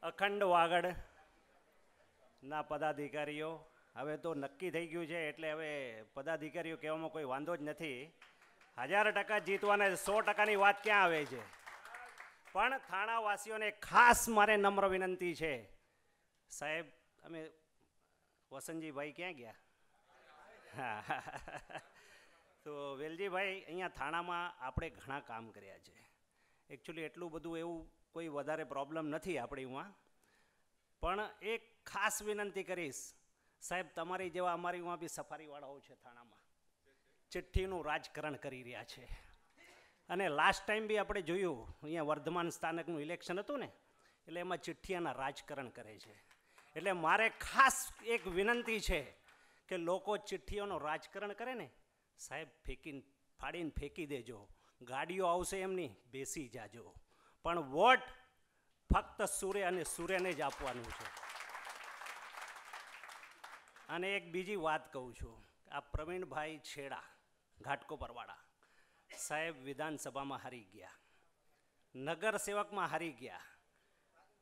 અખંડ વાગડના પદાધિકારીઓ, હવે તો નક્કી થઈ ગયું છે એટલે હવે પદાધિકારીઓ કહેવામાં કોઈ વાંધો જ નથી. 1000% જીતવાના 100%ની વાત ક્યાં આવે છે. પણ થાણાવાસીઓને ખાસ મારે નમ્ર વિનંતી છે. સાહેબ, અમે વસંતજીભાઈ ક્યાં ગયા? હા, તો વેલજીભાઈ, અહીંયા થાણામાં આપણે ઘણા કામ કર્યા છે. એકચ્યુઅલી એટલું બધું એવું કોઈ વધારે પ્રોબ્લેમ નથી આપણી ઉમાં. પણ એક ખાસ વિનંતી કરીશ, સાહેબ, તમારી જેવા અમારી ઉમાં બી સફારીવાળાઓ છે થાણામાં, ચિઠ્ઠીનું રાજકારણ કરી રહ્યા છે. અને લાસ્ટ ટાઈમ બી આપણે જોયું, અહીંયા વર્ધમાન સ્થાનકનું ઇલેક્શન હતું ને, એટલે એમાં ચિઠ્ઠીઓના રાજકારણ કરે છે. એટલે મારે ખાસ એક વિનંતી છે કે લોકો ચિઠ્ઠીઓનું રાજકારણ કરે ને, સાહેબ, ફાડીને ફેંકી દેજો. ગાડીઓ આવશે એમની, બેસી જાજો. પણ વોટ ફક્ત સૂર્ય અને સૂર્યને જ આપવાનું છે. અને એક બીજી વાત કહું છું, આ પ્રવીણભાઈ છેડા ઘાટકોપરવાળા સાહેબ વિધાનસભામાં હારી ગયા, નગર સેવકમાં હારી ગયા,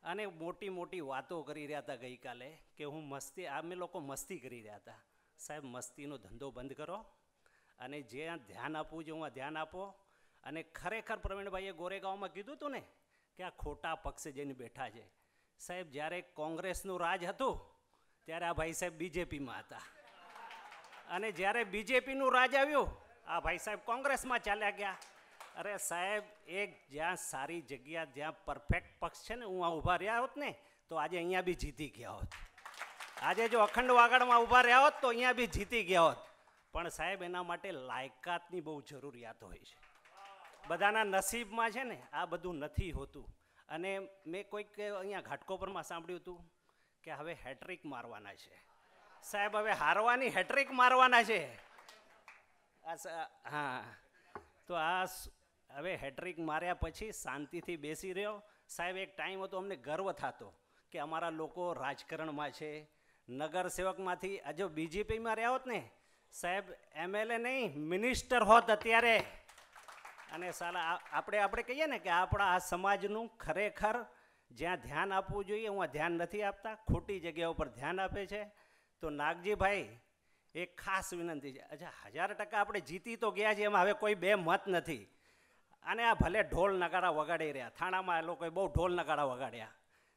અને મોટી મોટી વાતો કરી રહ્યા હતા ગઈકાલે કે અમે લોકો મસ્તી કરી રહ્યા હતા. સાહેબ, મસ્તીનો ધંધો બંધ કરો અને જ્યાં ધ્યાન આપવું જોઈએ એમાં ધ્યાન આપો. અને ખરેખર પ્રવીણભાઈએ ગોરેગાંવમાં કીધું હતું ને કે આ ખોટા પક્ષે જઈને બેઠા છે. સાહેબ, જ્યારે કોંગ્રેસનું રાજ હતું ત્યારે આ ભાઈ સાહેબ બીજેપીમાં હતા, અને જ્યારે બીજેપીનું રાજ આવ્યું આ ભાઈ સાહેબ કોંગ્રેસમાં ચાલ્યા ગયા. અરે સાહેબ, એક જ્યાં સારી જગ્યા, જ્યાં પરફેક્ટ પક્ષ છે ને, હું આ ઊભા રહ્યા હોત ને તો આજે અહીંયા બી જીતી ગયા હોત. આજે જો અખંડ વાગડમાં ઊભા રહ્યા હોત તો અહીંયા બી જીતી ગયા હોત. પણ સાહેબ, એના માટે લાયકાતની બહુ જરૂરિયાત હોય છે. બધાના નસીબમાં છે ને આ બધું નથી હોતું. અને મેં કોઈક અહીંયા ઘાટકોપરમાં સાંભળ્યું હતું કે હવે હેટ્રિક મારવાના છે. સાહેબ, હવે હારવાની હેટ્રિક મારવાના છે. હા, તો આ હવે હેટ્રિક માર્યા પછી શાંતિથી બેસી રહ્યો. સાહેબ, એક ટાઈમ હતો અમને ગર્વ થતો કે અમારા લોકો રાજકારણમાં છે, નગર સેવકમાંથી. આ જો બીજેપીમાં રહ્યા હોત ને સાહેબ, MLA નહીં મિનિસ્ટર હોત અત્યારે. અને સાલા આપણે કહીએ ને કે આપણા આ સમાજનું ખરેખર જ્યાં ધ્યાન આપવું જોઈએ એમાં ધ્યાન નથી આપતા, ખોટી જગ્યા ઉપર ધ્યાન આપે છે. તો નાગજીભાઈ, એક ખાસ વિનંતી છે. અચ્છા, 1000% આપણે જીતી તો ગયા છીએ, એમાં હવે કોઈ બે મત નથી. અને આ ભલે ઢોલ નગારા વગાડી રહ્યા, થાણામાં એ લોકોએ બહુ ઢોલ નગારા વગાડ્યા,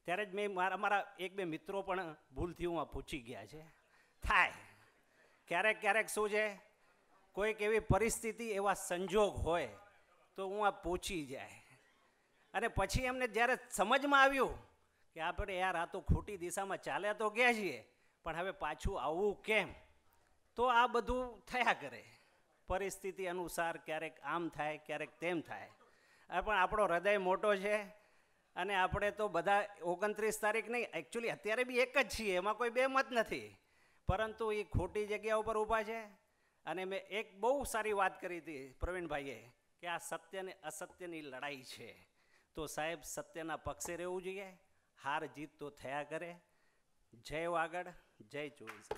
ત્યારે જ મેં અમારા એક બે મિત્રો પણ ભૂલથી હું પૂછી ગયા છે. થાય ક્યારેક શું છે, કોઈક એવી પરિસ્થિતિ, એવા સંજોગ હોય તો હું આ પહોંચી જાય. અને પછી એમને જ્યારે સમજમાં આવ્યું કે આપણે યાર આ તો ખોટી દિશામાં ચાલ્યા તો ગયા છીએ, પણ હવે પાછું આવવું કેમ, તો આ બધું થયા કરે પરિસ્થિતિ અનુસાર. ક્યારેક આમ થાય, ક્યારેક તેમ થાય. પણ આપણો હૃદય મોટો છે અને આપણે તો બધા 29 તારીખ નહીં, એકચ્યુઅલી અત્યારે બી એક જ છીએ, એમાં કોઈ બે મત નથી. પરંતુ એ ખોટી જગ્યા ઉપર ઊભા છે. અને મેં એક બહુ સારી વાત કરી હતી પ્રવીણભાઈએ કે આ સત્ય અને અસત્યની લડાઈ છે. તો સાહેબ, સત્યના પક્ષે રહેવું જોઈએ. હાર જીત તો થયા કરે. જય વાગડ, જય ચોવીસ.